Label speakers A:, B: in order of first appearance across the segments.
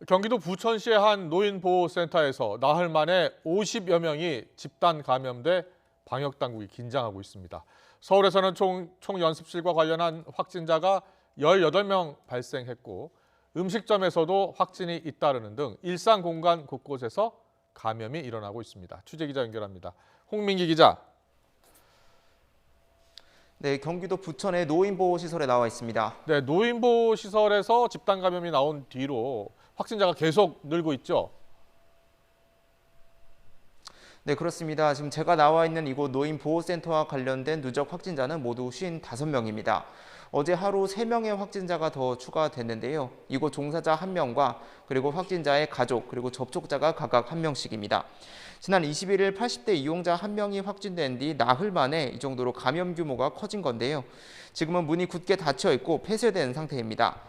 A: 경기도 부천시의 한 노인보호센터에서 나흘 만에 50여 명이 집단 감염돼 방역당국이 긴장하고 있습니다. 서울에서는 총 연습실과 관련한 확진자가 18명 발생했고 음식점에서도 확진이 잇따르는 등 일상 공간 곳곳에서 감염이 일어나고 있습니다. 취재기자 연결합니다. 홍민기 기자.
B: 네, 경기도 부천의 노인보호시설에 나와 있습니다.
A: 네, 노인보호시설에서 집단 감염이 나온 뒤로 확진자가 계속 늘고 있죠.
B: 네, 그렇습니다. 지금 제가 나와 있는 이곳 노인보호센터와 관련된 누적 확진자는 모두 55명입니다. 어제 하루 3명의 확진자가 더 추가됐는데요. 이곳 종사자 1명과 그리고 확진자의 가족 그리고 접촉자가 각각 1명씩입니다. 지난 21일 80대 이용자 1명이 확진된 뒤 나흘 만에 이 정도로 감염 규모가 커진 건데요. 지금은 문이 굳게 닫혀 있고 폐쇄된 상태입니다.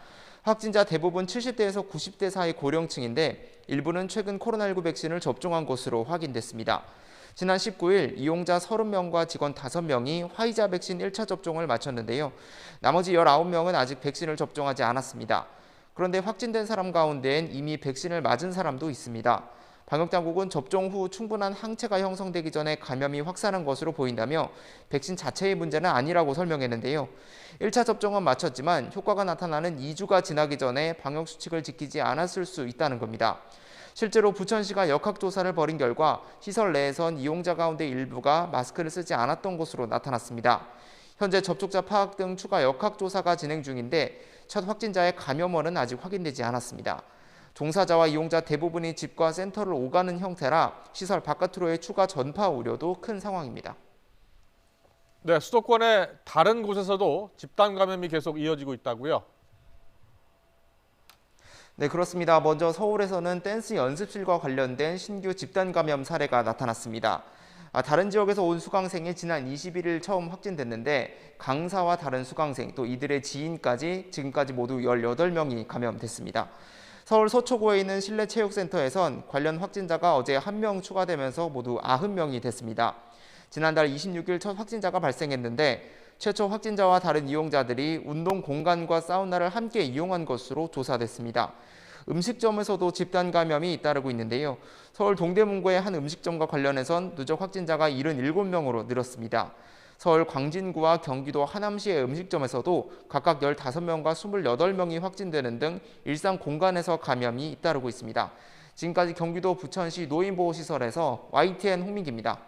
B: 확진자 대부분 70대에서 90대 사이 고령층인데 일부는 최근 코로나19 백신을 접종한 것으로 확인됐습니다. 지난 19일 이용자 30명과 직원 5명이 화이자 백신 1차 접종을 마쳤는데요. 나머지 19명은 아직 백신을 접종하지 않았습니다. 그런데 확진된 사람 가운데엔 이미 백신을 맞은 사람도 있습니다. 방역당국은 접종 후 충분한 항체가 형성되기 전에 감염이 확산한 것으로 보인다며 백신 자체의 문제는 아니라고 설명했는데요. 1차 접종은 마쳤지만 효과가 나타나는 2주가 지나기 전에 방역수칙을 지키지 않았을 수 있다는 겁니다. 실제로 부천시가 역학조사를 벌인 결과 시설 내에선 이용자 가운데 일부가 마스크를 쓰지 않았던 것으로 나타났습니다. 현재 접촉자 파악 등 추가 역학조사가 진행 중인데 첫 확진자의 감염원은 아직 확인되지 않았습니다. 종사자와 이용자 대부분이 집과 센터를 오가는 형태라 시설 바깥으로의 추가 전파 우려도 큰 상황입니다.
A: 네, 수도권의 다른 곳에서도 집단 감염이 계속 이어지고 있다고요?
B: 네, 그렇습니다. 먼저 서울에서는 댄스 연습실과 관련된 신규 집단 감염 사례가 나타났습니다. 다른 지역에서 온 수강생이 지난 21일 처음 확진됐는데 강사와 다른 수강생 또 이들의 지인까지 지금까지 모두 18명이 감염됐습니다. 서울 서초구에 있는 실내체육센터에선 관련 확진자가 어제 1명 추가되면서 모두 90명이 됐습니다. 지난달 26일 첫 확진자가 발생했는데 최초 확진자와 다른 이용자들이 운동 공간과 사우나를 함께 이용한 것으로 조사됐습니다. 음식점에서도 집단 감염이 잇따르고 있는데요. 서울 동대문구의 한 음식점과 관련해선 누적 확진자가 77명으로 늘었습니다. 서울 광진구와 경기도 하남시의 음식점에서도 각각 15명과 28명이 확진되는 등 일상 공간에서 감염이 잇따르고 있습니다. 지금까지 경기도 부천시 노인보호시설에서 YTN 홍민기입니다.